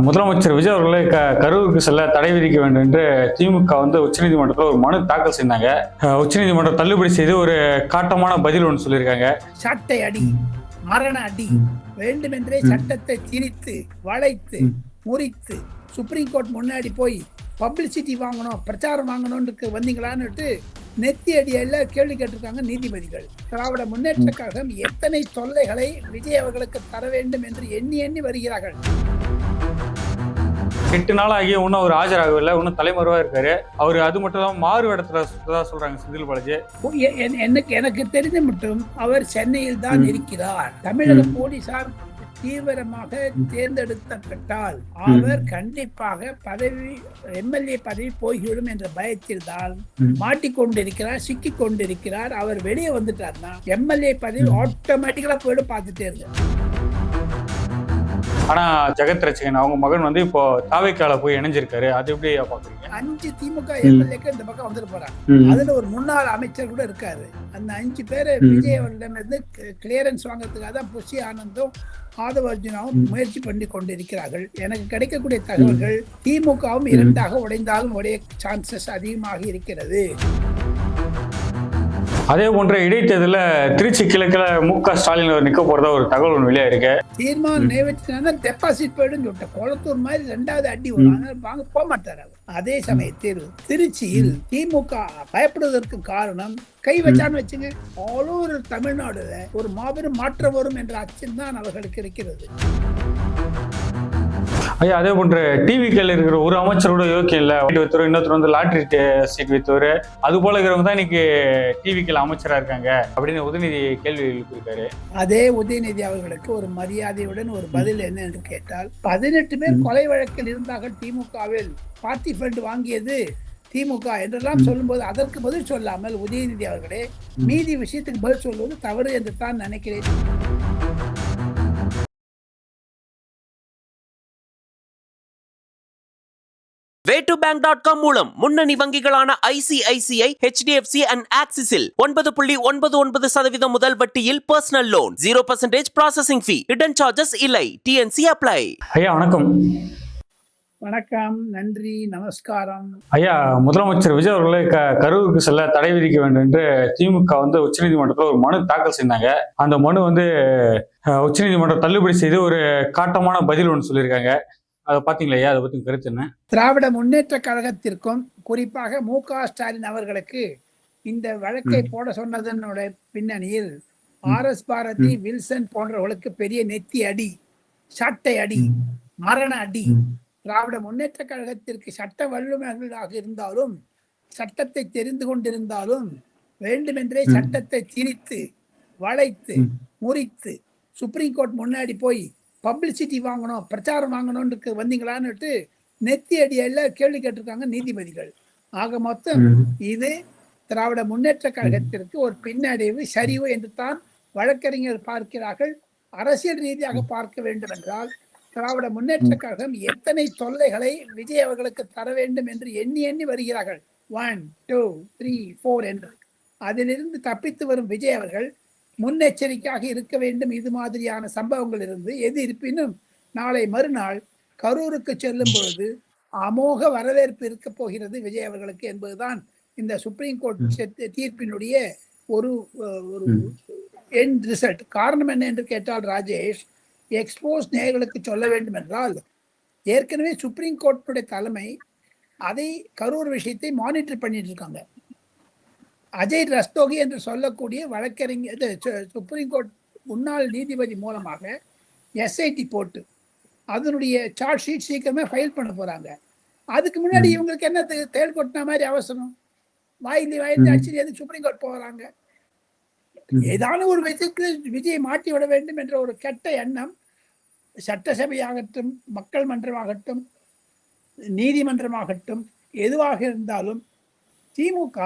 முதலமைச்சர் விஜய் அவர்களை கரூருக்கு செல்ல தடை விதிக்க வேண்டும் என்று திமுக உச்சநீதிமன்றத்தில் ஒரு மனு தாக்கல் செய்தாங்க. உச்சநீதிமன்றம் தள்ளுபடி செய்து ஒரு காட்டமான பதில் ஒன்று சொல்லியிருக்காங்க. சாட்டை அடி, மரண அடி, வேண்டுமென்றே சட்டத்தை திரித்து வளைத்து முறித்து சுப்ரீம் கோர்ட் முன்னாடி போய் பப்ளிசிட்டி வாங்கணும், பிரச்சாரம் வாங்கணும்னு வந்தீங்களான்னு நெத்தி அடியில கேள்வி கேட்டிருக்காங்க நீதிபதிகள். திராவிட முன்னேற்ற கழகம் எத்தனை தொல்லைகளை விஜய் அவர்களுக்கு தர வேண்டும் என்று எண்ணி எண்ணி வருகிறார்கள். 8 நாள் ஆகிய இன்னும் அவர் ஆஜராகவில்லை, இன்னும் தலைமறைவா இருக்காரு. அவர் அது மட்டும் தான் மாறு இடத்துல சொல்றாங்க செந்தில் பாலாஜி. எனக்கு தெரிந்த மட்டும் அவர் சென்னையில் தான் இருக்கிறார். தமிழக போலீசார் தீவிரமாக தேர்ந்தெடுக்கப்பட்டால் அவர் கண்டிப்பாக எம்எல்ஏ பதவி போய்விடும் என்ற பயத்தில் தான் மாட்டிக்கொண்டிருக்கிறார், சிக்கிக் கொண்டிருக்கிறார். அவர் வெளியே வந்துட்டார்னா எம்எல்ஏ பதவி ஆட்டோமேட்டிக்கலா போயிடும். பார்த்துட்டே இருக்கு. ஆனா ஜெகத் ரட்சகன் அவங்க மகன் இப்போ தாவேக்கால போய் இணைஞ்சிருக்காரு. அது எப்படி பாக்குறீங்க? 5 திமுக எம்எல்ஏக்கு இந்த பக்கம் வந்துட்டு போறாங்க. அதுல ஒரு முன்னாள் அமைச்சர் கூட இருக்காரு. அந்த 5 பேரு விஜய் அவர்களிடமிருந்து கிளியரன்ஸ் வாங்கறதுக்காக தான் புஷி ஆனந்தும் ஆதவ அர்ஜுனாவும் முயற்சி பண்ணி கொண்டிருக்கிறார்கள். எனக்கு கிடைக்கக்கூடிய தகவல்கள் திமுகவும் 2ஆக உடைந்தாலும் உடைய சான்சஸ் அதிகமாக இருக்கிறது. அதே போன்ற இடைத்தேர்தலில் திருச்சி கிழக்கில் மு.க. ஸ்டாலின் அவர் நிற்க போறதா ஒரு தகவல் ஒன்று வெளியா இருக்கு. தீர்மானம் நிறைவேற்றினா டெபாசிட் போயிடும் சொல்லிட்டு கொளத்தூர் மாதிரி 2வது அடி வாங்க போக மாட்டார். அதே சமயத்தில் திருச்சியில் திமுக பயப்படுவதற்கு காரணம் கை வச்சான்னு வச்சுங்க, ஆல் ஓவர் தமிழ்நாடுல ஒரு மாபெரும் மாற்றம் வரும் என்ற அச்சம் தான் அவர்களுக்கு இருக்கிறது. ஐயா, அதே போன்று டிவிக்கில் இருக்கிற ஒரு அமைச்சரோட யோக்கியம் இல்லை வைத்தவர், இன்னொருத்தர் லாட்டரி சீட் வைத்தவர், அது போல இருக்கிறவங்க தான் இன்னைக்கு டிவிக்கில் அமைச்சரா இருக்காங்க அப்படின்னு உதயநிதி கேள்வி எழுப்பியிருக்காரு. அதே உதயநிதி அவர்களுக்கு ஒரு மரியாதையுடன் ஒரு பதில் என்ன என்று கேட்டால், 18 பேர் கொலை வழக்கில் இருந்தார்கள் திமுகவில், பார்ட்டி ஃபண்ட் வாங்கியது திமுக என்றெல்லாம் சொல்லும்போது அதற்கு பதில் சொல்லாமல் உதயநிதி அவர்களே மீதி விஷயத்துக்கு பதில் சொல்வது தவறு என்று தான் நினைக்கிறேன். Way2Bank.com மூலம் முன்னணி வங்கிகளான ICICI, HDFC and Axisல் 9.99% முதல் வட்டியில் பர்சனல் லோன், 0% ப்ராசசிங் ஃபீ, ஹிடன் சார்ஜஸ் இல்லை. TNC apply. ஐயா வணக்கம். வணக்கம், நன்றி, நமஸ்காரம். ஐயா, முதலமைச்சர் விஜய் அவர்களை கரூருக்கு செல்ல தடை விதிக்க வேண்டும் என்று திமுக உச்சநீதிமன்றத்தில் ஒரு மனு தாக்கல் செய்தாங்க. அந்த மனு உச்சநீதிமன்றம் தள்ளுபடி செய்து ஒரு காட்டமான பதில் ஒன்று சொல்லியிருக்காங்க. அதை பாத்தீங்களா? அதை பத்தி கருத்து என்ன? திராவிட முன்னேற்ற கழகத்திற்கும் குறிப்பாக மு.க. ஸ்டாலின் அவர்களுக்கு இந்த வழக்கை போட சொன்னதனுடைய பின்னணியில் RS பாரதி, வில்சன் போன்றவர்களுக்கு பெரிய நெத்தி அடி, சாட்டை அடி, மரண அடி. திராவிட முன்னேற்ற கழகத்திற்கு சட்ட வல்லுநர்களாக இருந்தாலும், சட்டத்தை தெரிந்து கொண்டிருந்தாலும், வேண்டுமென்றே சட்டத்தை திரித்து வளைத்து முறித்து சுப்ரீம் கோர்ட் முன்னாடி போய் பப்ளிசிட்டி வாங்கணும், பிரச்சாரம் வாங்கணும்னு வந்தீங்களான்னு நெத்தி அடியில கேள்வி கேட்டிருக்காங்க நீதிபதிகள். ஆக மொத்தம் இது திராவிட முன்னேற்ற கழகத்திற்கு ஒரு பின்னடைவு, சரிவு என்று தான் வழக்கறிஞர் பார்க்கிறார்கள். அரசியல் ரீதியாக பார்க்க வேண்டும் என்றால் திராவிட முன்னேற்ற கழகம் எத்தனை தொல்லைகளை விஜய் அவர்களுக்கு தர வேண்டும் என்று எண்ணி எண்ணி வருகிறார்கள். 1, 2, 3, 4 என்று. அதிலிருந்து தப்பித்து வரும் விஜய் அவர்கள் முன்னெச்சரிக்கையாக இருக்க வேண்டும். இது மாதிரியான சம்பவங்கள் இருந்து எது இருப்பினும் நாளை மறுநாள் கரூருக்கு செல்லும் பொழுது அமோக வரவேற்பு இருக்க போகிறது விஜய் அவர்களுக்கு என்பதுதான் இந்த சுப்ரீம் கோர்ட் தீர்ப்பினுடைய ஒரு எண்ட் ரிசல்ட். காரணம் என்ன என்று கேட்டால் ராஜேஷ், எக்ஸ்போஸ் நேயர்களுக்கு சொல்ல வேண்டும் என்றால், ஏற்கனவே சுப்ரீம் கோர்ட்டுடைய தலைமை அதை கரூர் விஷயத்தை மானிட்டர் பண்ணிட்டு இருக்காங்க. அஜய் ரஸ்தோகி என்று சொல்லக்கூடிய வழக்கறிஞர் சுப்ரீம் கோர்ட் முன்னாள் நீதிபதி மூலமாக SIT போட்டு அதனுடைய சார்ஜ் ஷீட் சீக்கிரமே ஃபைல் பண்ண போறாங்க. அதுக்கு முன்னாடி இவங்களுக்கு என்ன தேள் கொட்டின மாதிரி அவசரம்? வாய்ந்து அடிச்சு எது சுப்ரீம் கோர்ட் போறாங்க? ஏதான ஒரு விஷயத்துக்கு விஜய் மாட்டி விட வேண்டும் என்ற ஒரு கெட்ட எண்ணம் சட்டசபையாகட்டும், மக்கள் மன்றமாகட்டும், நீதிமன்றமாகட்டும், எதுவாக இருந்தாலும் திமுக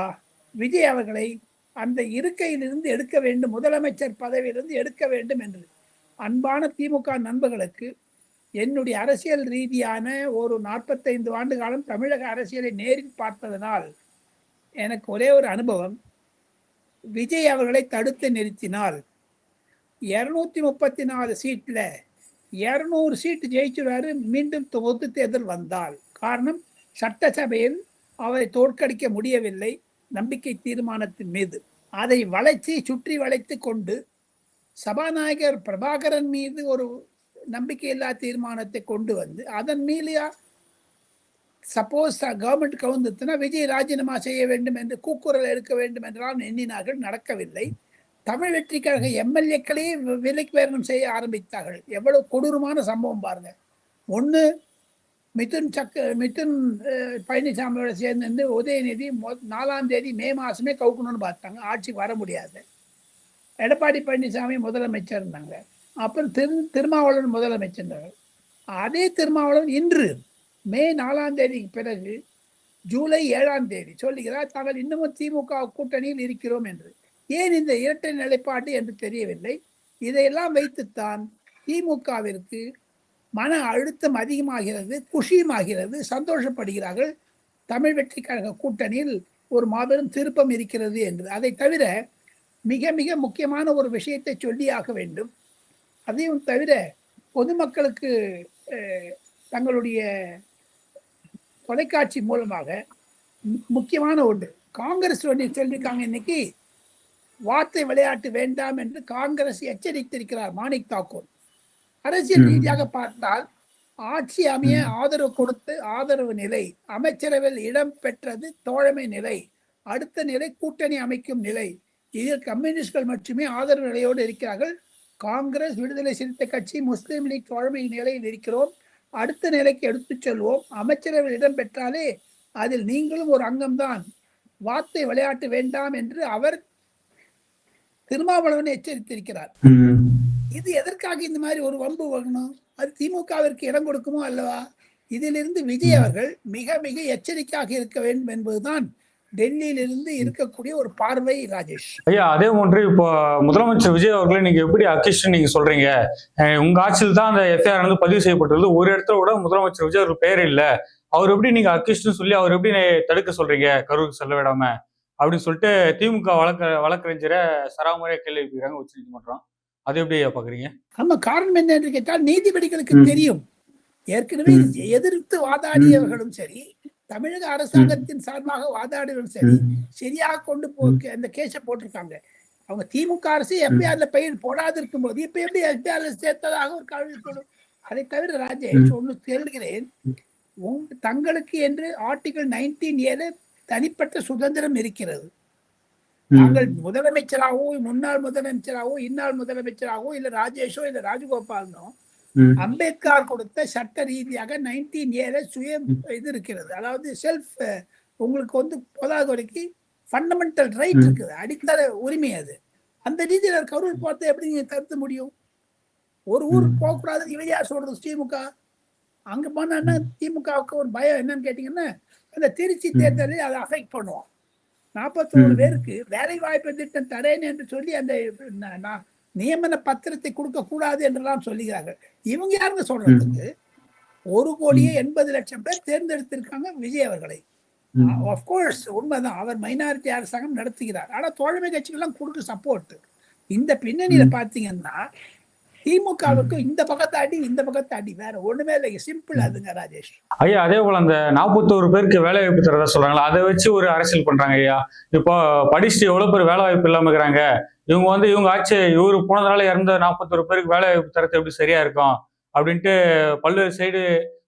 விஜய் அவர்களை அந்த இருக்கையிலிருந்து எடுக்க வேண்டும், முதலமைச்சர் பதவியிலிருந்து எடுக்க வேண்டும் என்று. அன்பான திமுக நண்பர்களுக்கு என்னுடைய அரசியல் ரீதியான ஒரு 45 ஆண்டு காலம் தமிழக அரசியலை நேரில் பார்த்ததனால் எனக்கு ஒரே ஒரு அனுபவம். விஜய் அவர்களை தடுத்து நிறுத்தினால் 234 சீட்ல 200 சீட்டு ஜெயிச்சுடுவாரு மீண்டும் பொது தேர்தல் வந்தால். காரணம், சட்டசபையில் அவரை தோற்கடிக்க முடியவில்லை நம்பிக்கை தீர்மானத்தின் மீது. அதை சுற்றி வளைத்து கொண்டு சபாநாயகர் பிரபாகரன் மீது ஒரு நம்பிக்கையில்லா தீர்மானத்தை கொண்டு வந்து அதன் மீது சப்போஸ் கவர்மெண்ட் கவுந்துனா விஜய் ராஜினாமா செய்ய வேண்டும் என்று கூக்குரல் எடுக்க வேண்டும் என்றால் எண்ணினார்கள், நடக்கவில்லை. தமிழ் வெற்றி கழக எம்எல்ஏக்களே விலைக்கு வேரணம் செய்ய ஆரம்பித்தார்கள். எவ்வளவு கொடூரமான சம்பவம் பாருங்க. ஒன்று, மிதுன் பழனிசாமியோட சேர்ந்து உதயநிதி 4ஆம் தேதி மே மாசமே கவுக்கணும்னு பார்த்தாங்க, ஆட்சிக்கு வர முடியாது. எடப்பாடி பழனிசாமி முதலமைச்சர் இருந்தாங்க. அப்புறம் திருமாவளவன் முதலமைச்சர். அதே திருமாவளவன் இன்று மே 4ஆம் தேதிக்கு பிறகு ஜூலை 7ஆம் தேதி சொல்லுகிறார், தாங்கள் இன்னமும் திமுக கூட்டணியில் இருக்கிறோம் என்று. ஏன் இந்த இரட்டை நிலைப்பாடு என்று தெரியவில்லை. இதையெல்லாம் வைத்துத்தான் திமுகவிற்கு மன அழுத்தம் அதிகமாகிறது, குஷியுமாகிறது, சந்தோஷப்படுகிறார்கள். தமிழ் வெற்றி கழக கூட்டணியில் ஒரு மாபெரும் திருப்பம் இருக்கிறது என்று. அதை தவிர மிக மிக முக்கியமான ஒரு விஷயத்தை சொல்லியாக வேண்டும். அதையும் தவிர பொதுமக்களுக்கு தங்களுடைய தொலைக்காட்சி மூலமாக முக்கியமான ஒன்று, காங்கிரஸ் சொல்லியிருக்காங்க, இன்னைக்கு வார்த்தை விளையாட்டு வேண்டாம் என்று காங்கிரஸ் எச்சரித்திருக்கிறார் மாணிக் தாக்கூர். அரசியல் ரீதியாக பார்த்தால் ஆட்சி அமைய ஆதரவு கொடுத்து ஆதரவு நிலை, அமைச்சரவையில் இடம் பெற்றது தோழமை நிலை, அடுத்த நிலை கூட்டணி அமைக்கும் நிலை. இதில் கம்யூனிஸ்ட்கள் மட்டுமே ஆதரவு நிலையோடு இருக்கிறார்கள். காங்கிரஸ், விடுதலை சிறுத்தை கட்சி, முஸ்லீம் லீக் தோழமை நிலையில் இருக்கிறோம். அடுத்த நிலைக்கு எடுத்துச் செல்வோம். அமைச்சரவையில் இடம் பெற்றாலே அதில் நீங்களும் ஒரு அங்கம்தான், வார்த்தை விளையாட்டு வேண்டாம் என்று அவர் திருமாவளவன் எச்சரித்திருக்கிறார். இது எதற்காக இந்த மாதிரி ஒரு வம்பு வரணும்? அது திமுகவிற்கு இடம் கொடுக்குமோ அல்லவா? இதிலிருந்து விஜய் அவர்கள் மிக மிக எச்சரிக்கையாக இருக்க வேண்டும் என்பதுதான் டெல்லியிலிருந்து இருக்கக்கூடிய ஒரு பார்வை. ராஜேஷ் ஐயா, அதே போன்று இப்போ முதலமைச்சர் விஜய் அவர்களை நீங்க எப்படி அக்கிஷ்டு நீங்க சொல்றீங்க? உங்க ஆட்சியில் தான் அந்த எஃப்ஐஆர் வந்து பதிவு செய்யப்பட்டுள்ளது, ஒரு இடத்துல கூட முதலமைச்சர் விஜய் அவர்கள் பெயர் இல்லை. அவர் எப்படி நீங்க அக்கிஷ்டுன்னு சொல்லி அவர் எப்படி தடுக்க சொல்றீங்க கரூருக்கு செல்ல விடாம அப்படின்னு சொல்லிட்டு திமுக வழக்கறிஞரை சராமரியா கேள்வி எழுப்பிக்கிறாங்க உச்ச நீதிமன்றம். அது எப்படி பாக்குறீங்க? ஆமா, காரணம் என்ன என்று கேட்டால் நீதிபதிகளுக்கு தெரியும். ஏற்கனவே எதிர்த்து வாதாடியவர்களும் சரி, தமிழக அரசாங்கத்தின் சார்பாக வாதாடியவர்களும் சரி, சரியாக கொண்டு அந்த கேஸை போட்டிருக்காங்க. அவங்க திமுக அரசு எஃப்ஐஆர்ல பெயர் போடாது இருக்கும் போது இப்ப எப்படி எஃப்ஐஆர்ல சேர்த்ததாக ஒரு கேள்வி போடும். அதை தவிர ராஜேஷ் ஒன்று கேள்கிறேன், தங்களுக்கு என்று ஆர்டிகல் 19A தனிப்பட்ட சுதந்திரம் இருக்கிறது. தாங்கள் முதலமைச்சராகவோ, முன்னாள் முதலமைச்சராகவோ, இந்நாள் முதலமைச்சராகவோ, இல்ல ராஜேஷோ இல்ல ராஜகோபாலனோ, அம்பேத்கர் கொடுத்த சட்ட ரீதியாக 19A சுய இது இருக்கிறது. அதாவது செல்ஃப், உங்களுக்கு வந்து போதாத வரைக்கும் ஃபண்டமெண்டல் ரைட் இருக்குது, அடித்தள உரிமை. அது அந்த ரீதியில கரூர் பார்த்து எப்படி நீங்க தடுத்த முடியும்? ஒரு ஊருக்கு போகக்கூடாது இவன் யார் சொல்றது? திமுக அங்க போனா திமுகவுக்கு ஒரு பயம் என்னன்னு கேட்டீங்கன்னா, அந்த திருச்சி தேர்தலில் அதை அஃபெக்ட் பண்ணுவோம். 41 பேருக்கு வேலை வாய்ப்பு திட்டம் தரேன் என்று சொல்லி அந்த நியமன பத்திரத்தை கொடுக்க கூடாது என்றெல்லாம் சொல்லுகிறார்கள். இவங்க யாருங்க சொல்றதுக்கு? 1,80,00,000 பேர் தேர்ந்தெடுத்திருக்காங்க விஜய் அவர்களை. ஆஃப்கோர்ஸ் உண்மைதான், அவர் மைனாரிட்டி அரசாங்கம் நடத்துகிறார். ஆனா தோழமை கட்சிகள்லாம் கொடுக்க சப்போர்ட். இந்த பின்னணியில பாத்தீங்கன்னா திமுகவுக்கு இந்த பக்கத்தாடி இந்த பக்கத்தாடி வேற ஒண்ணுமே இல்லை. சிம்பிள் அதுங்க ராஜேஷ். ஐயா, அதே போல அந்த 41 பேருக்கு வேலை வாய்ப்பு தரதா சொல்றாங்களா, அதை வச்சு ஒரு அரசியல் பண்றாங்க. ஐயா, இப்போ படிச்சுட்டு எவ்வளவு பேர் வேலை வாய்ப்பு இல்லாம இருக்கிறாங்க. இவங்க வந்து இவங்க ஆட்சி இவரு போனதுனால இறந்த 41 பேருக்கு வேலை வாய்ப்பு தரது எப்படி சரியா இருக்கும் அப்படின்ட்டு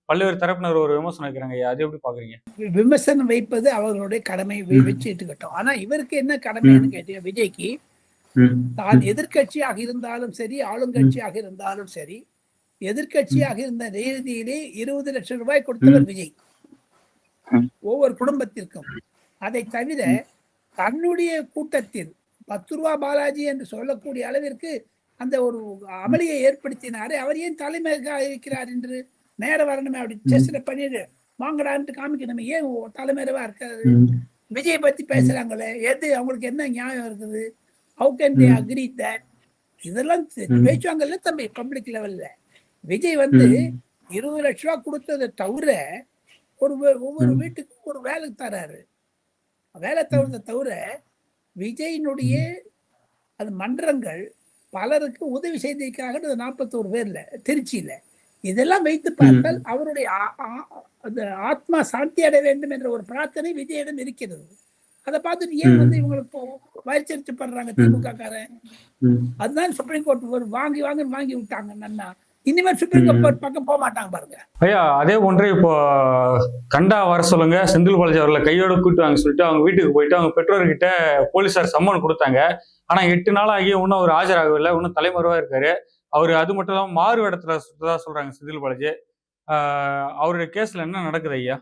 பல்வேறு தரப்பினர் ஒரு விமர்சனம் வைக்கிறாங்க. ஐயா, அது எப்படி பாக்குறீங்க? விமர்சனம் வைப்பது அவர்களுடைய கடமை, வச்சுட்டுக்கட்டும். ஆனா இவருக்கு என்ன கடமைன்னு கேட்டீங்க, விஜய்க்கு தான் எதிர்கட்சியாக இருந்தாலும் சரி, ஆளுங்கட்சியாக இருந்தாலும் சரி, எதிர்கட்சியாக இருந்த ரீதியிலே 20 லட்சம் ரூபாய் கொடுத்தவர் விஜய் ஒவ்வொரு குடும்பத்திற்கும். அதை தவிர தன்னுடைய கூட்டத்தில் 10 ரூபா பாலாஜி என்று சொல்லக்கூடிய அளவிற்கு அந்த ஒரு அமளியை ஏற்படுத்தினாரு. அவர் ஏன் தலைமையாக இருக்கிறார் என்று நேர வரணுமே, அப்படி செஸ்ல பண்ணிட்டு வாங்கடான்ட்டு காமிக்கணுமே, ஏன் தலைமையவா இருக்காரு? விஜய் பத்தி பேசுறாங்களே, எது அவங்களுக்கு என்ன நியாயம் இருக்குது? How can they agree that? இதெல்லாம் பேசுவாங்கல்ல தம்பி பப்ளிக் லெவல்ல. விஜய் வந்து 20 லட்சம் ரூபாய் கொடுத்ததை தவிர ஒவ்வொரு வீட்டுக்கும் ஒரு வேலை தராரு. வேலை தவிர விஜயினுடைய அது மன்றங்கள் பலருக்கு உதவி செய்திருக்கிறார்கள் இந்த 41 பேர்ல திருச்சியில. இதெல்லாம் வைத்து பார்த்தால் அவருடைய அந்த ஆத்மா சாந்தி அடைய வேண்டும் என்ற ஒரு பிரார்த்தனை விஜயிடம் இருக்கிறது. அதை பார்த்துட்டு ஏன் இவங்களுக்கு வயிற்சரிச்சு பண்றாங்க திமுக காரன்? அதுதான் சுப்ரீம் கோர்ட் வாங்கி விட்டாங்க. நன்னா இனிமேல் சுப்ரீம் கோர்ட் பக்கம் போக மாட்டாங்க பாருங்க. ஐயா அதே ஒன்றே இப்போ கண்டா வர சொல்லுங்க செந்தில் பாலாஜி அவர்களை கையோட கூட்டு வாங்க சொல்லிட்டு அவங்க வீட்டுக்கு போயிட்டு அவங்க பெற்றோர்கிட்ட போலீசார் சம்மன் கொடுத்தாங்க. ஆனா 8 நாள் ஆகிய இன்னும் அவர் ஆஜராகவில்லை, இன்னும் தலைமறைவா இருக்காரு. அவரு அது மட்டும் இல்லாம மாறு இடத்துல சுற்றதா சொல்றாங்க செந்தில் பாலாஜி. அவருடைய கேஸ்ல என்ன நடக்குது ஐயா?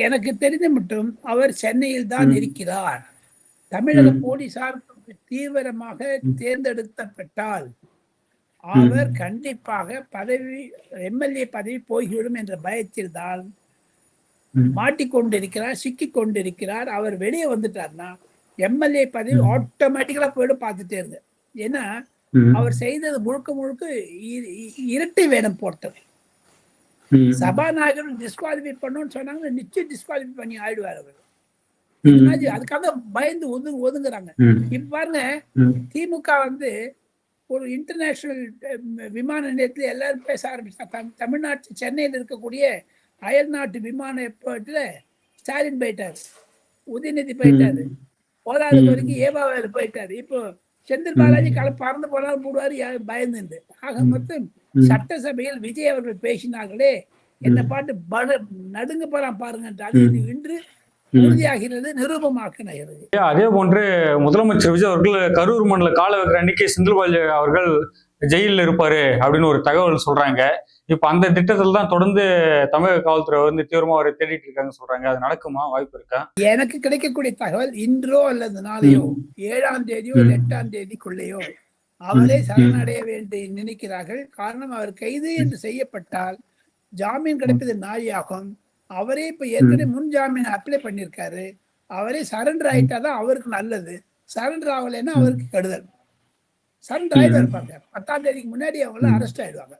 எனக்கு தெரிந்த மட்டும் அவர் சென்னையில் தான் இருக்கிறார். தமிழக போலீசார் தீவிரமாக தேர்ந்தெடுக்கப்பட்டால் அவர் கண்டிப்பாக எம்எல்ஏ பதவி போய்விடும் என்ற பயத்தில் தான் மாட்டிக்கொண்டிருக்கிறார், சிக்கிக் கொண்டிருக்கிறார். அவர் வெளியே வந்துட்டார்னா எம்எல்ஏ பதவி ஆட்டோமேட்டிக்கலா போயிடும். பார்த்துட்டே இருங்க. ஏன்னா அவர் செய்தது முழுக்க இரட்டை வேடம் போட்டது. சபாநாயகர் டிஸ்குவாலிஃபை பண்ணணும்னு சொன்னாங்க, நிச்சயம் டிஸ்குவாலிஃபை பண்ணி ஆயிடுவார் அவர். அதுக்காக பயந்து ஒதுங்குறாங்க. இப்ப பாருங்க, திமுக ஒரு இன்டர்நேஷனல் விமான நிலையத்தில் எல்லாரும் பேச ஆரம்பிச்சாங்க. தமிழ்நாட்டு சென்னையில் இருக்கக்கூடிய அயல்நாட்டு விமான ஏற்பாட்டுல ஸ்டாலின் போயிட்டாரு, உதயநிதி போயிட்டாரு, போதாத வரைக்கும் ஏபாவேலு போயிட்டாரு. இப்போ செந்தில் பாலாஜி பறந்து போனாலும் போடுவாரு பயந்து. ஆக மொத்தம் சட்டசபையில் விஜய் அவர்கள் பேசினார்களே, என்ன பாட்டு நடுங்க போறான் பாருங்க. அது இன்று உறுதியாகிறது, நிரூபமாக்கிறது. அதே போன்று முதலமைச்சர் விஜய் அவர்கள் கரூர் மண்ணில கால வைக்கிற அன்னைக்கு செந்தில் பாலாஜி அவர்கள் ஜெயிலில் இருப்பாரு அப்படின்னு ஒரு தகவல் சொல்றாங்க. இப்ப அந்த திட்டத்தில் தான் தொடர்ந்து தமிழக காவல்துறை தீவிரமா அவரை தேடிட்டு இருக்காங்க சொல்றாங்க. அது நடக்குமா? வாய்ப்பு இருக்கா? எனக்கு கிடைக்கக்கூடிய தகவல் இன்றோ அல்லது நாளையோ 7ஆம் தேதியோ 8ஆம் தேதிக்குள்ளேயோ அவரே சரணடைய வேண்டி நினைக்கிறார்கள். காரணம், அவர் கைது என்று செய்யப்பட்டால் ஜாமீன் கிடைப்பது நாளியாகும். அவரே இப்ப ஏற்கனவே முன் ஜாமீன் அப்ளை பண்ணிருக்காரு. அவரே சரண்டர் ஆயிட்டாதான் அவருக்கு நல்லது. சரண்டர் ஆகலைன்னா அவருக்கு கெடுதல். சரண்டர் ஆயிட்டு இருப்பாங்க. 10ஆம் தேதிக்கு முன்னாடி அவங்க அரெஸ்ட் ஆயிடுவாங்க.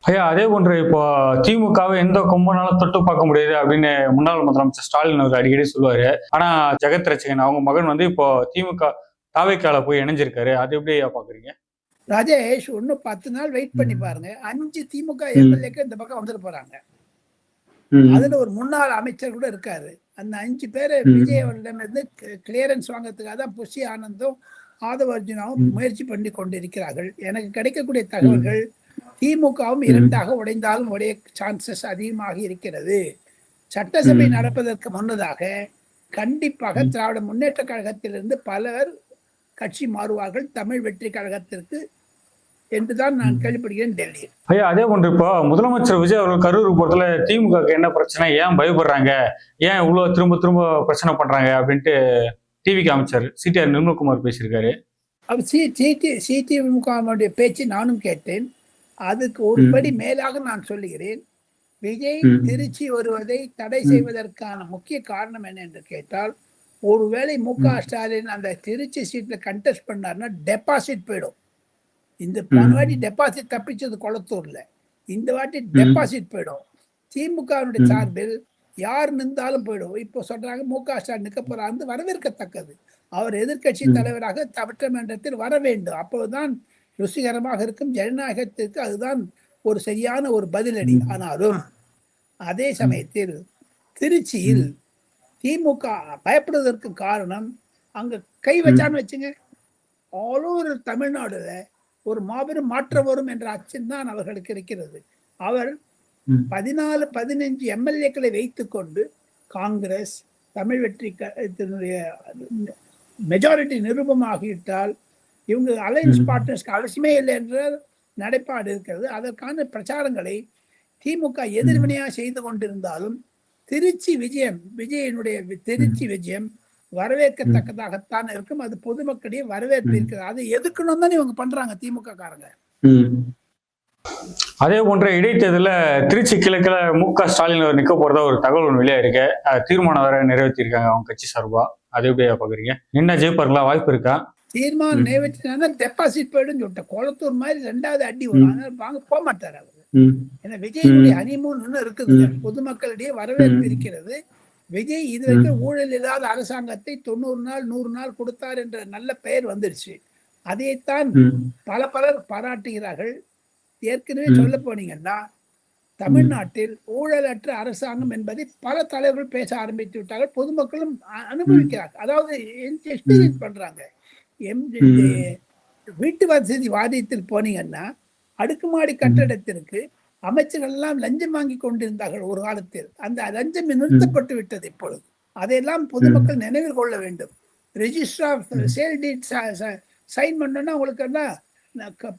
ஐயா அதே போன்று இப்போ திமுகவை எந்த கொம்பனாலும் தொட்டு பார்க்க முடியாது அப்படின்னு முன்னாள் முதலமைச்சர் ஸ்டாலின் அவர் அடிக்கடி சொல்லுவாரு. ஆனா ஜெகத் ரட்சகன் அவங்க மகன் இப்போ திமுக தாவேக்கால போய் இணைஞ்சிருக்காரு. அது எப்படி பாக்குறீங்க? ராஜேஷ், இன்னும் 10 நாள் வெயிட் பண்ணி பாருங்க. 5 திமுக எம்எல்ஏக்கு இந்த பக்கம் வந்துட்டு போறாங்க. அதுல ஒரு முன்னாள் அமைச்சர் கூட இருக்காரு. அந்த 5 பேரை விஜய் அவர்களிடமிருந்து கிளியரன்ஸ் வாங்கறதுக்காக தான் புஷி ஆனந்தும் ஆதவ அர்ஜுனாவும் முயற்சி பண்ணி கொண்டிருக்கிறார்கள். எனக்கு கிடைக்கக்கூடிய தகவல்கள் திமுகவும் 2ஆக உடைந்தாலும் உடைய சான்சஸ் அதிகமாக இருக்கிறது. சட்டசபை நடப்பதற்கு முன்னதாக கண்டிப்பாக திராவிட முன்னேற்ற கழகத்திலிருந்து பலர் கட்சி மாறுவார்கள் தமிழ் வெற்றி கழகத்திற்கு என்றுதான் நான் கேள்விப்படுகிறேன் டெல்லி. ஐயா அதே போன்று இப்போ முதலமைச்சர் விஜய் அவர்கள் கரூர் போறதுல திமுக என்ன பிரச்சனை, ஏன் பயப்படுறாங்க, ஏன் இவ்வளவு திரும்ப பிரச்சனை பண்றாங்க அப்படின்ட்டு டிவிக்கு அமைச்சர் சிடிஆர் நிர்மல்குமார் பேசியிருக்காரு. சிடிமுகவுடைய பேச்சு நானும் கேட்டேன். அதுக்கு ஒருபடி மேலாக நான் சொல்லுகிறேன். விஜய் திருச்சி வருவதை தடை செய்வதற்கான முக்கிய காரணம் என்ன என்று கேட்டால், ஒருவேளை மு.க. ஸ்டாலின் அந்த திருச்சி சீட்ல கண்டெஸ்ட் பண்ணாருன்னா டெபாசிட் போயிடும். இந்த போன வாட்டி டெபாசிட் தப்பிச்சது கொளத்தூர்ல, இந்த வாட்டி டெபாசிட் போயிடும். திமுகவுடைய சார்பில் யார் நின்றாலும் போயிடும். இப்போ சொல்றாங்க மு.க. ஸ்டாலின் நிற்க போறாரு, வரவேற்கத்தக்கது. அவர் எதிர்கட்சி தலைவராக சட்டமன்றத்தில் வர வேண்டும். அப்போதுதான் ருசிகரமாக இருக்கும். ஜனநாயகத்திற்கு அதுதான் ஒரு சரியான ஒரு பதிலடி. ஆனாலும் அதே சமயத்தில் திருச்சியில் திமுக பயப்படுவதற்கு காரணம், அங்க கை வச்சான்னு வச்சுங்க, ஆல் ஓவர் தமிழ்நாடுல ஒரு மாபெரும் மாற்றம் வரும் என்ற அச்சம் தான் அவர்களுக்கு இருக்கிறது. அவர் 14-15 எம்எல்ஏக்களை வைத்துக் கொண்டு காங்கிரஸ் தமிழ் வெற்றி மெஜாரிட்டி நிரூபமாகிவிட்டால் இவங்க அலையன்ஸ் பார்ட்னர்ஸ்க்கு அவசியமே இல்லை என்ற நடைபாடு இருக்கிறது. அதற்கான பிரச்சாரங்களை திமுக எதிர்வினையாக செய்து கொண்டிருந்தாலும் விஜயனுடைய திருச்சி விஜயம் வரவேற்கத்தக்கதாகத்தான் இருக்கும். அது பொதுமக்களிடையே வரவேற்பு இருக்கிறது. அதை எதுக்கணும் தான் இவங்க பண்றாங்க திமுக காரங்க. அதே போன்ற இடைத்தேர்தல திருச்சி கிழக்குல மு.க. ஸ்டாலின் அவர் நிக்க போறதா ஒரு தகவல் ஒன்று வெளியா இருக்கு. தீர்மானம் வேற நிறைவேற்றிருக்காங்க அவங்க கட்சி சார்பா. அது எப்படியா பாக்குறீங்க? என்ன ஜெயிப்பார்களா? வாய்ப்பு இருக்கா? தீர்மானம் நிறைவேற்றினா டெபாசிட் போயிடும் சொல்லிட்டு கொளத்தூர் மாதிரி 2வது அடி வரும். வாங்க போக மாட்டாரு அவரு. ஏன்னா விஜயனுடைய ஹனிமூன் இருக்குது. பொதுமக்களிடையே வரவேற்பு இருக்கிறது. விஜய் இதுவரைக்கும் ஊழல் இல்லாத அரசாங்கத்தை 90 நாள் 100 நாள் கொடுத்தார் என்ற நல்ல பெயர் வந்துருச்சு. அதைத்தான் பலர் பாராட்டுகிறார்கள். ஏற்கனவே சொல்ல போனீங்கன்னா தமிழ்நாட்டில் ஊழலற்ற அரசாங்கம் என்பதை பல தலைவர்கள் பேச ஆரம்பித்து விட்டார்கள். பொதுமக்களும் அனுபவிக்கிறார்கள். அதாவது எக்ஸ்பீரியன்ஸ் பண்றாங்க. வீட்டு வசதி வாரியத்தில் போனீங்கன்னா அடுக்குமாடி கட்டடத்திற்கு அமைச்சர்கள் எல்லாம் லஞ்சம் வாங்கி கொண்டிருந்தார்கள் ஒரு காலத்தில். அந்த லஞ்சம் நிறுத்தப்பட்டு விட்டது இப்பொழுது. அதையெல்லாம் பொதுமக்கள் நினைவில் கொள்ள வேண்டும். Register of sale deed sign பண்ணோன்னா உங்களுக்கு எல்லாம்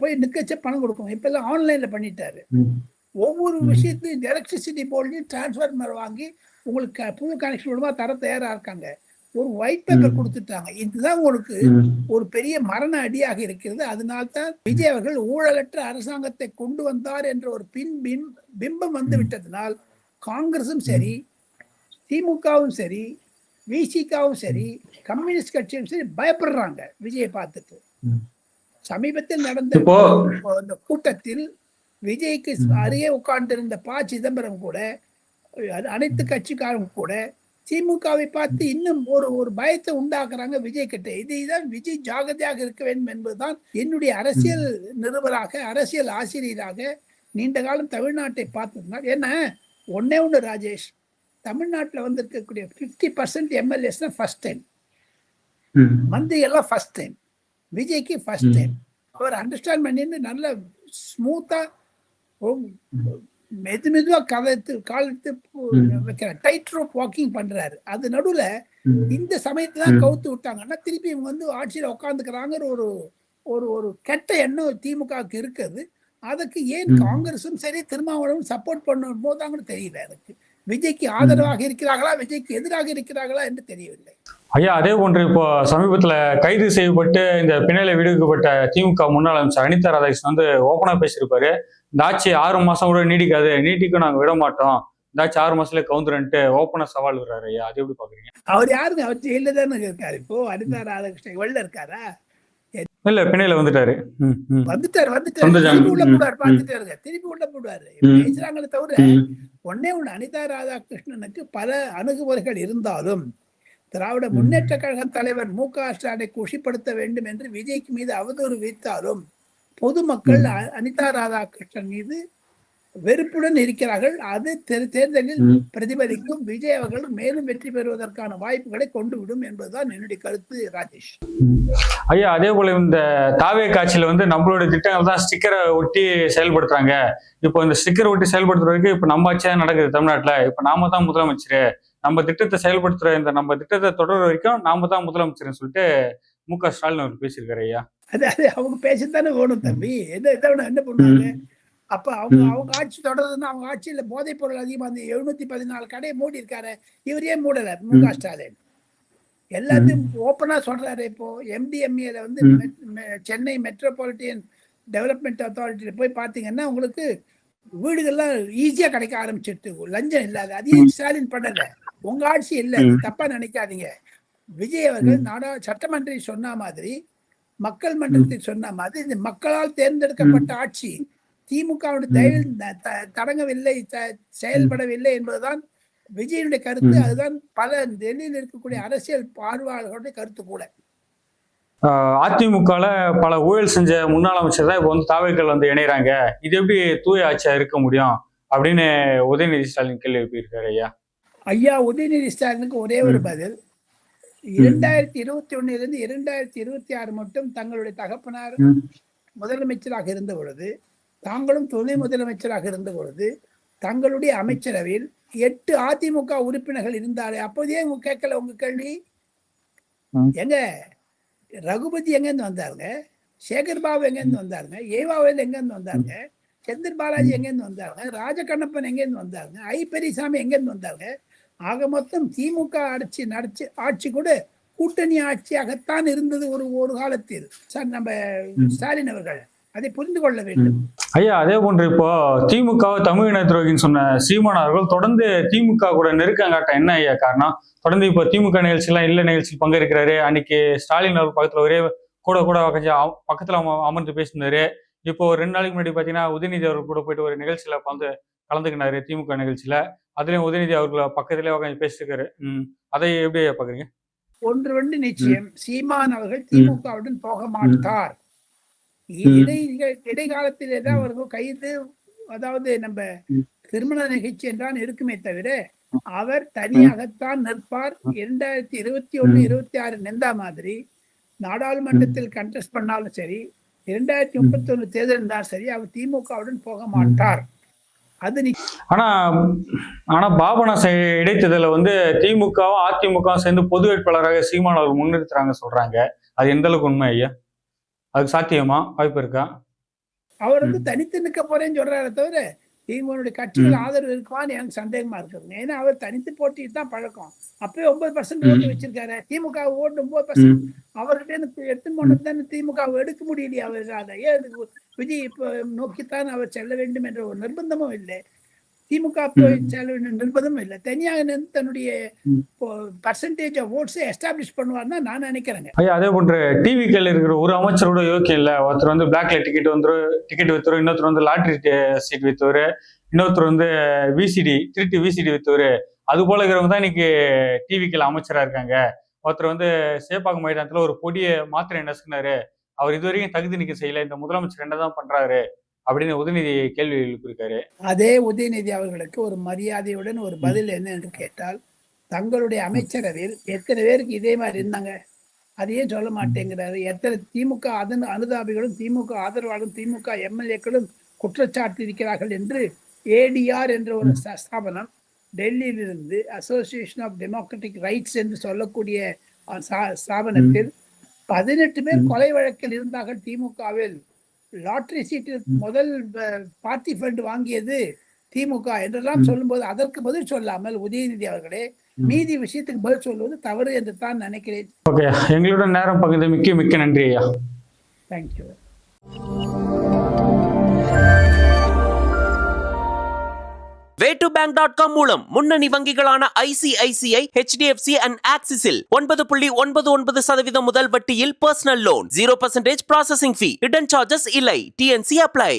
போய் நிக்கச்ச பணம் கொடுக்கும். இப்ப எல்லாம் ஆன்லைன்ல பண்ணிட்டாரு. ஒவ்வொரு விஷயத்தையும் எலக்ட்ரிசிட்டி போர்ட்லையும் டிரான்ஸ்ஃபார்மர் வாங்கி உங்களுக்கு புது கனெக்ஷன் விடுமா தர தயாரா இருக்காங்க. ஒரு ஒயிட் பேப்பர் கொடுத்துட்டாங்க. இதுதான் உங்களுக்கு ஒரு பெரிய மரண அடியாக இருக்கிறது. அதனால்தான் விஜய் அவர்கள் ஊழலற்ற அரசாங்கத்தை கொண்டு வந்தார் என்ற ஒரு பிம்பம் வந்து விட்டதனால் காங்கிரசும் சரி, திமுகவும் சரி, விசிகாவும் சரி, கம்யூனிஸ்ட் கட்சியும் சரி பயப்படுறாங்க விஜயை பார்த்துட்டு. சமீபத்தில் நடந்த கூட்டத்தில் விஜய்க்கு அருகே உட்கார்ந்திருந்த ப. சிதம்பரம் கூட, அனைத்து கட்சிக்காரங்க கூட திமுகவை பார்த்து இன்னும் ஒரு பயத்தை உண்டாக்குறாங்க விஜய் கிட்ட. இதுதான் விஜய் ஜாகிரதையாக இருக்க வேண்டும் என்பதுதான் என்னுடைய அரசியல் நிருபராக, அரசியல் ஆசிரியராக நீண்ட காலம் தமிழ்நாட்டை பார்த்ததுனால். ஏன்னா ஒன்னே ஒன்று ராஜேஷ், தமிழ்நாட்டில் வந்து இருக்கக்கூடிய 50% எம்எல்ஏஸ் தான் ஃபர்ஸ்ட் டைம், மந்திரி எல்லாம் ஃபர்ஸ்ட் டைம், விஜய்க்கு ஃபர்ஸ்ட் டைம். அவர் அண்டர்ஸ்டாண்ட் பண்ணிட்டு நல்ல ஸ்மூத்தா மெதுவா காலத்து வைக்கிற டைட் ரோப் வாக்கிங் பண்றாரு. அது நடுவுல இந்த சமயத்துல தான் கவுத்து விட்டாங்கன்னா திருப்பி இவங்க வந்து ஆட்சியில உட்காந்துக்கிறாங்கிற ஒரு ஒரு கெட்ட எண்ணம் திமுகவுக்கு இருக்குது. அதுக்கு ஏன் காங்கிரஸும் சரி திருமாவளவும் சப்போர்ட் பண்ணும் போதாங்கன்னு தெரியல எனக்கு. விஜய்க்கு ஆதரவாக இருக்கிறார்களா, விஜய்க்கு எதிராக இருக்கிறார்களா என்று தெரியவில்லை. ஐயா, அதே போன்று இப்போ சமீபத்துல கைது செய்யப்பட்டு இந்த பிணையில விடுவிக்கப்பட்ட திமுக முன்னாள் அமைச்சர் அனிதா ராதாகிருஷ்ணன் வந்து ஓப்பனா பேசியிருப்பாரு. இந்த ஆட்சி 6 மாசம் கூட நீடிக்காது, நீட்டிக்கும் நாங்க விட மாட்டோம், இந்த ஆட்சி 6 மாசத்துல கவுந்துருன்ட்டு ஓப்பனா சவால் விடுறாரு. ஐயா, அது எப்படி பாக்குறீங்க? அவர் யாருங்க? அவர் ஜெயில தானே இருக்காரு இப்போ. அனிதா ராதாகிருஷ்ணன் வெளில இருக்காரா? இல்ல, பிணையில வந்துட்டாரு. திருப்பி உள்ள போடுவாரு, பார்த்துட்டே இருக்க, திருப்பி உள்ள போடுவாரு. பேசுறாங்களே தவிர ஒன்னே ஒண்ணு, அனிதா ராதாகிருஷ்ணனுக்கு பல அணுகுமுறைகள் இருந்தாலும் திராவிட முன்னேற்ற கழக தலைவர் மு.க. ஸ்டாலினை குஷிப்படுத்த வேண்டும் என்று விஜய்க்கு மீது அவதூறு வைத்தாலும் பொதுமக்கள் அனிதா ராதாகிருஷ்ணன் மீது வெறுப்புடன் இருக்கிறார்கள். அது தேர்தலில் பிரதிபலிக்கும். விஜய் அவர்கள் மேலும் வெற்றி பெறுவதற்கான வாய்ப்புகளை கொண்டு விடும் என்பதுதான் என்னுடைய கருத்து ராஜேஷ். ஐயா, அதே போல இந்த தாவே காட்சியில வந்து நம்மளுடைய திட்டங்கள் தான் ஸ்டிக்கரை ஒட்டி செயல்படுத்துறாங்க. இப்போ இந்த ஸ்டிக்கரை ஒட்டி செயல்படுத்துறதுக்கு இப்ப நம்ம ஆட்சியா நடக்குது தமிழ்நாட்டுல. இப்ப நாம தான் முதலமைச்சர், நம்ம திட்டத்தை செயல்படுத்துற இந்த நம்ம திட்டத்தை தொடர வரைக்கும் நாம தான் முதலமைச்சர்னு சொல்லிட்டு மு.க. ஸ்டாலின் அவர் பேசியிருக்காரு. ஐயா, அது அவங்க பேசத்தானே வேணும் தம்பி. என்ன பண்ணுவாங்க? அப்ப அவங்க ஆட்சி தொடர்றதுன்னா அவங்க ஆட்சியில போதைப் பொருள் அதிகமா 714 கடையை மூடி இருக்காரு. இவரே மூடல மு.க. ஸ்டாலின். எல்லாத்தையும் ஓப்பனா சொல்றாரு. இப்போ எம்டிஎம்ஏல வந்து சென்னை மெட்ரோபாலிட்டன் டெவலப்மெண்ட் அத்தாரிட்டியில போய் பாத்தீங்கன்னா உங்களுக்கு வீடுகள்லாம் ஈஸியா கிடைக்க ஆரம்பிச்சிட்டு, லஞ்சம் இல்லாத. அதையும் ஸ்டாலின் பண்ணல, உங்க ஆட்சி இல்ல, தப்பா நினைக்காதீங்க. விஜய் அவர்கள் சட்டமன்றத்தில் சொன்ன மாதிரி, மக்கள் மன்றத்தில் சொன்ன மாதிரி, இந்த மக்களால் தேர்ந்தெடுக்கப்பட்ட ஆட்சி திமுகவுடைய தடங்கவில்லை, செயல்படவில்லை என்பதுதான் விஜயனுடைய கருத்து. அதுதான் பல டெல்லியில் இருக்கக்கூடிய அரசியல் பார்வையாளர்களுடைய கருத்து கூட. அதிமுகல பல ஊழல் செஞ்ச முன்னாள் அமைச்சர் தான் இப்போ வந்து தாவேக்கள் வந்து இணைறாங்க. இது எப்படி தூய ஆட்சியா இருக்க முடியும் அப்படின்னு உதயநிதி ஸ்டாலின் கேள்வி எழுப்பியிருக்காரு. ஐயா, உதயநிதி ஸ்டாலினுக்கு ஒரே ஒரு பதில். 2021 2026 மட்டும் தங்களுடைய தகப்பனார் முதலமைச்சராக இருந்த பொழுது, தாங்களும் துணை முதலமைச்சராக இருந்த பொழுது, தங்களுடைய அமைச்சரவையில் 8 அதிமுக உறுப்பினர்கள் இருந்தாலே. அப்போதே உங்க கேட்கல உங்க கேள்வி? எங்க ரகுபதி எங்கேருந்து வந்தாருங்க? சேகர் பாபு எங்கேருந்து வந்தாருங்க? ஏவாவேல் எங்கேருந்து வந்தாருங்க? செந்தில் பாலாஜி எங்கேருந்து வந்தாருங்க? ராஜகண்ணப்பன் எங்கேருந்து வந்தாருங்க? ஐ பெரியசாமி எங்கேருந்து வந்தாருங்க? ஆக மொத்தம் திமுக ஆட்சி கூட கூட்டணி ஆட்சியாகத்தான் இருந்தது ஒரு காலத்தில். சார், நம்ம ஸ்டாலின் அவர்கள் அதை புரிந்து கொள்ள வேண்டும். ஐயா, அதே போன்று இப்போ திமுக தமிழின துரோகின்னு சொன்ன சீமான் அவர்கள் தொடர்ந்து திமுக கூட நெருக்கங்காட்ட என்ன ஐயா காரணம்? தொடர்ந்து இப்போ திமுக நிகழ்ச்சியெல்லாம் இல்ல நிகழ்ச்சியில் பங்கேற்கிறாரு. அன்னைக்கு ஸ்டாலின் அவர் பக்கத்துல ஒரே கூட கொஞ்சம் பக்கத்துல அமர்ந்து பேசினாரு. இப்போ 2 நாளைக்கு முன்னாடி பாத்தீங்கன்னா உதயநிதி அவர்கள் கூட போயிட்டு ஒரு நிகழ்ச்சியில கலந்துக்கினாரு, திமுக நிகழ்ச்சியில. அதுலயும் உதயநிதி அவர்கள் பக்கத்திலே உட்காந்து பேசிட்டு இருக்காரு. அதை எப்படி பாக்குறீங்க? ஒன்று நிச்சயம், சீமான் அவர்கள் திமுகவுடன் போக மாட்டார். இடைக்காலத்தில் ஏதாவது அவர்கள் கைது, அதாவது நம்ம திருமண நிகழ்ச்சி என்றான் இருக்குமே தவிர அவர் தனியாகத்தான் நிற்பார். 2021, 26 நின்ற மாதிரி நாடாளுமன்றத்தில் கண்டெஸ்ட் பண்ணாலும் சரி, 2031 தேர்தல் இருந்தாலும் சரி, அவர் திமுகவுடன் போக மாட்டார். அது ஆனா பாபனா இடைத்தேர்தல வந்து திமுகவும் அதிமுகவும் சேர்ந்து பொது வேட்பாளராக சீமான் அவர் முன்னிறுத்துறாங்க சொல்றாங்க. அது எந்த அளவுக்கு உண்மை ஐயா? அதுக்கு சாத்தியமா, வாய்ப்பு இருக்கா? அவர் வந்து தனித்து நிற்க போறேன்னு சொல்றாரு தவிர திமுக கட்சிகள் ஆதரவு இருக்குமான்னு எனக்கு சந்தேகமா இருக்குதுங்க. ஏன்னா அவர் தனித்து போட்டிட்டு தான் பழக்கம். அப்பயே 9% ஓட்டு வச்சிருக்காரு. திமுக ஓட்டு 9%. அவர்கிட்ட எடுத்து போனது திமுக எடுக்க முடியலையே. அவர் அதையே விஜய் இப்ப நோக்கித்தான் அவர் செல்ல வேண்டும் என்ற ஒரு நிர்பந்தமும் இல்லை. திமுக போய் செல்ல வேண்டிய நிர்பந்தமும் இல்லை. தனியாக நின்று தன்னுடைய பர்சன்டேஜ் ஆஃப் ஓட்ஸை எஸ்டாப்ளிஷ் பண்ணுவார்னு நான் நினைக்கிறேங்க. ஐயா, அதே போன்று டிவிக்கில் இருக்கிற ஒரு அமைச்சரோட யோக்கியம் இல்லை. ஒருத்தர் வந்து பிளாக்ல டிக்கெட் வித்துரு, இன்னொருத்தர் வந்து லாட்ரி சீட் வித்துரு, இன்னொருத்தர் வந்து திருட்டு விசிடி வித்துரு. அது போல இருக்கிறவங்க தான் இன்னைக்கு டிவிக்கில் அமைச்சரா இருக்காங்க. ஒருத்தர் வந்து சேப்பாக்கம் மைதானத்துல ஒரு பொடிய மாத்திரை நசுக்குனாரு, அவர் இதுவரைக்கும் தகுதி நீக்கம் செய்யல, இந்த முதலமைச்சர் என்னதான் பண்றாரு அப்படின்னு உதயநிதி கேள்வி எழுப்பியிருக்காரு. அதே உதயநிதி அவர்களுக்கு ஒரு மரியாதையுடன் ஒரு பதில் என்ன என்று கேட்டால், தங்களுடைய அமைச்சரவையில் எத்தனை பேருக்கு இதே மாதிரி இருந்தாங்க, அதையே சொல்ல மாட்டேங்கிறாரு. எத்தனை திமுக அனுதாபிகளும் திமுக ஆதரவாளரும் திமுக எம்எல்ஏக்களும் குற்றச்சாட்டு இருக்கிறார்கள் என்று ஏடிஆர் என்ற ஒரு ஸ்தாபனம் டெல்லியிலிருந்து அசோசியேஷன் ஆஃப் டெமோக்ராட்டிக் ரைட்ஸ் என்று சொல்லக்கூடிய ஸ்தாபனத்தில் 18 பேர் கொலை வழக்கில் இருந்தார்கள். திமுகவில் லாட்டரி சீட்டில் முதல் பார்ட்டி ஃபண்ட் வாங்கியது திமுக என்றெல்லாம் சொல்லும்போது அதற்கு பதில் சொல்லாமல் உதயநிதி அவர்களே மீதி விஷயத்துக்கு பதில் சொல்வது தவறு என்று தான் நினைக்கிறேன். ஓகே, எங்களுடன் நேரம் பகிர்ந்து மிக்க நன்றி ஐயா. தேங்க்யூ. Way2Bank.com மூலம் முன்னணி வங்கிகளான ICICI, HDFC and Axisல் 9.99% முதல் வட்டியில் personal loan, 0% processing fee, hidden charges இல்லை. TNC apply.